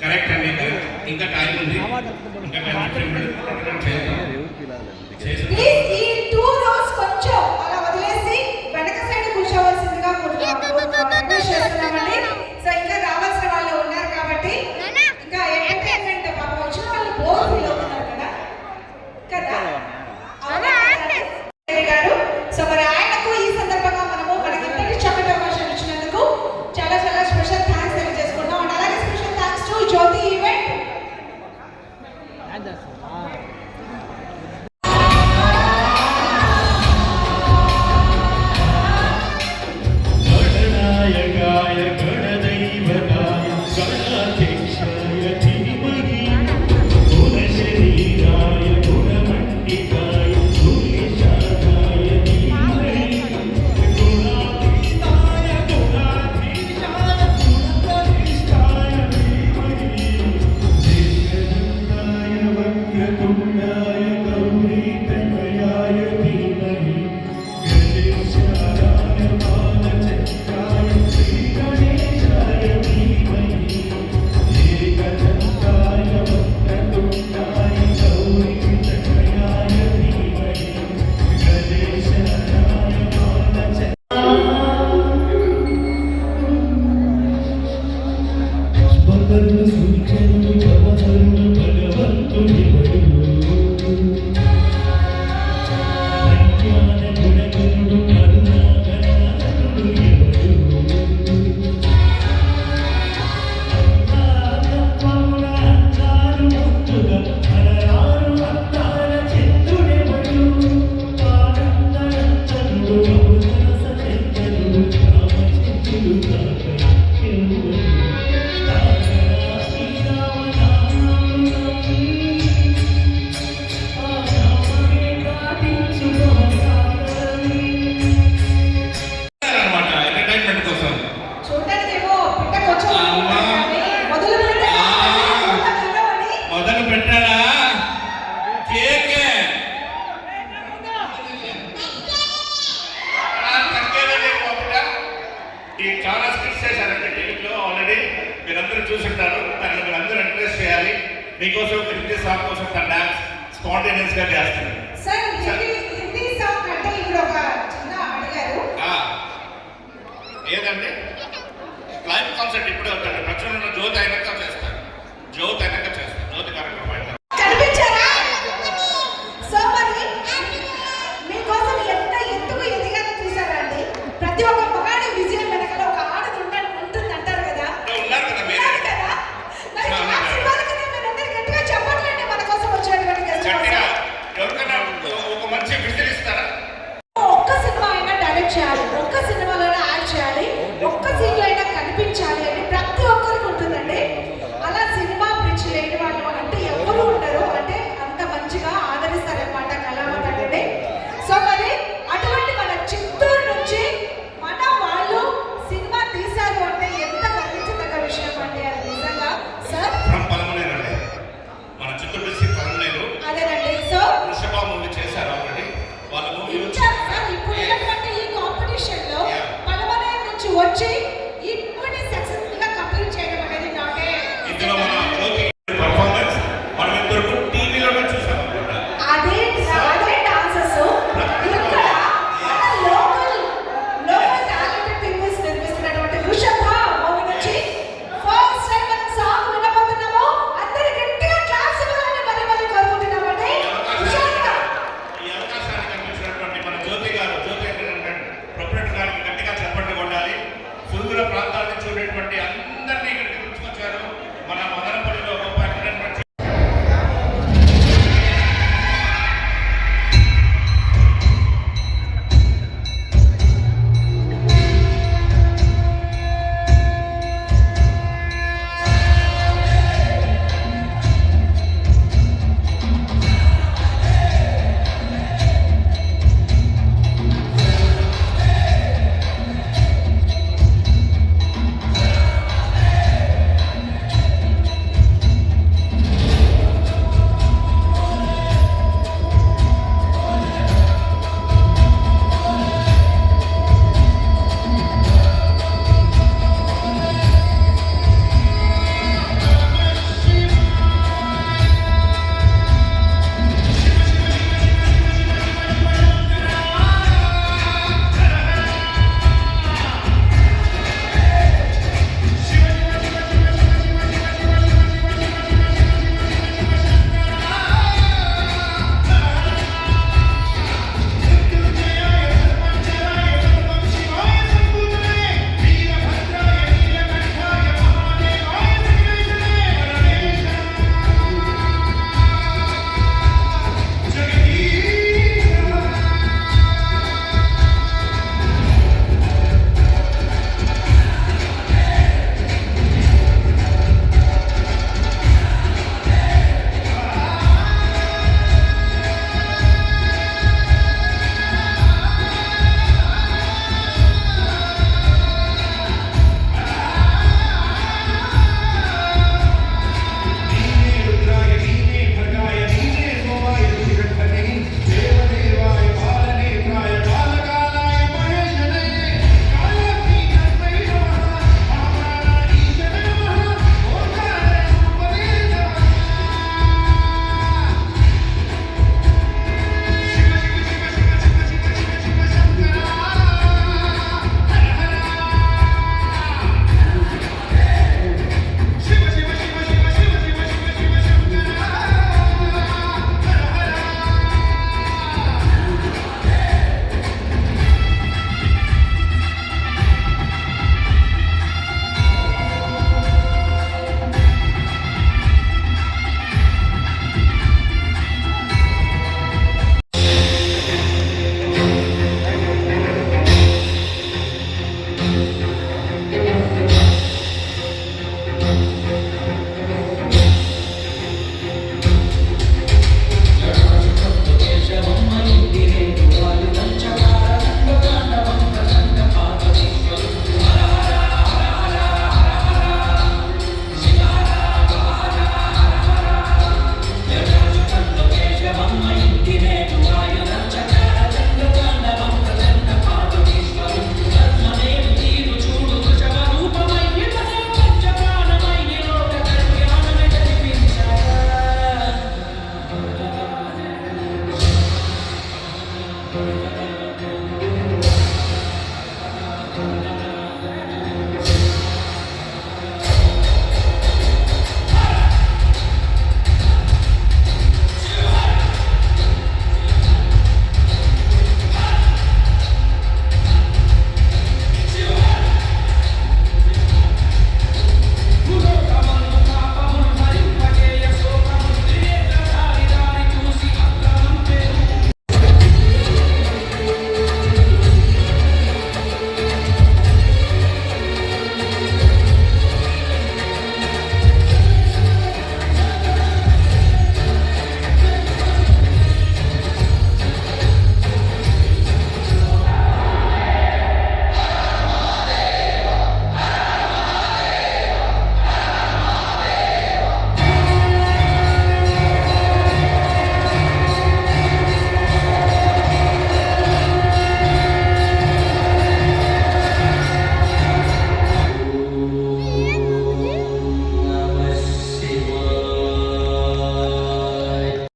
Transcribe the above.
Correct అండి, ఇంకా time ఉంది, ఇంకా ఈ 2 rows కొంచెం అలా వదిలేసి వెనక సైడ్ కూర్చోవాల్సిందిగా రిక్వెస్ట్ చేస్తున్నామండి. సో ఇంకా రావాల్సిన వాళ్ళు ఉన్నారు కాబట్టి ఇంకా ఎంటర్టైన్మెంట్ పాపం వచ్చిన వాళ్ళు బోర్ ఫీల్ అవుతున్నారు కదా కదా గారు. సో మరి ఆయనకు ఈ సందర్భంగా మనము మనకిద్దరికి చక్కటి అవకాశం ఇచ్చినందుకు చాలా చాలా స్పెషల్ థ్యాంక్స్ తెలియజేసుకుంటాం. అండ్ అలాగే special thanks to Jyothi event. చాలా స్కిట్స్ చేశారంటే టీవీలో ఆల్రెడీ మీరందరూ చూసుంటారు. దాన్ని మీరందరూ ఎంకరేజ్ చేయాలి. మీకోసం హిందీ సాంగ్ కోసం తన డాన్స్ స్పాంటేనియస్ గా చేస్తున్నారు. ఏదంటే లైవ్ కాన్సర్ట్ ఇప్పుడే అవుతుంది. ప్రచురణ జ్యోతి అయినాక చేస్తారు, జ్యోతి అయినాక చేస్తారు, జ్యోతి కార్యక్రమం అయినా ప్రతి ఒక్క మగాడి విజయం వెనకాల ఒక ఆడది ఉంటుంది అంటారు కదా. ఉన్నారు కదా మీరు గట్టిగా చెప్పట్లేండి మన కోసం వచ్చేటువంటి ఎవరికైనా ఒక మంచి విజయం ఇస్తారా? ఒక్క సినిమా అయినా డైరెక్ట్ చేయాలి, ఒక్క సినిమాలో యాడ్ చేయాలి, ఒక్క సీన్ అయినా కనిపించాలి అని ప్రతి ఒక్కరికి ఉంటుందండి. అలా సినిమా పిచ్చి లేని వాళ్ళు అంటే ఎవరు ఉండరు, అంటే అంత మంచిగా ఆదరిస్తారనమాట కళావతి అంటే. సో మరి అటువంటి మన చిత్తూరు నుంచి మన వాళ్ళు సినిమా తీశారు అంటే ఎంత గర్వించదగ్గ విషయం అండి. అది నిజంగా సార్ మన చిత్తూరు డిస్ట్రిక్ట్ పలమనేరు అదేనండి. సో వృషభ మూవీ చేశారు ఆల్రెడీ. వాళ్ళ మూవీ సార్ ఇప్పుడు ఉన్నటువంటి ఈ కాంపిటీషన్ లో పలమనేరు నుంచి వచ్చి ఈ మూవీని సక్సెస్ఫుల్ గా కంప్లీట్ చేయడం అనేది నాకే ఇందులో మన పర్ఫార్మెన్స్ మనం ఇంతవరకు టీవీలోనే చూసాం. అదే డాన్సర్స్ ఇక్కడ మన లోకల్ టాలెంటెడ్ పీపుల్స్ నిర్మిస్తున్నటువంటి వృషభ మూవీ నుంచి ఫస్ట్ టైం మనం సాంగ్ వినబోతున్నాము. అందరూ గట్టిగా క్లాప్స్ ఇవ్వాలని మరి కోరుకుంటున్నామండి. ఈ అవకాశాన్ని కల్పించినటువంటి మన జ్యోతి గారు, జ్యోతి ప్రొపరేటర్ గారికి గట్టిగా చప్పట్లు కొట్టాలి. సుదూర ప్రాంతాల నుంచి ఉండేటువంటి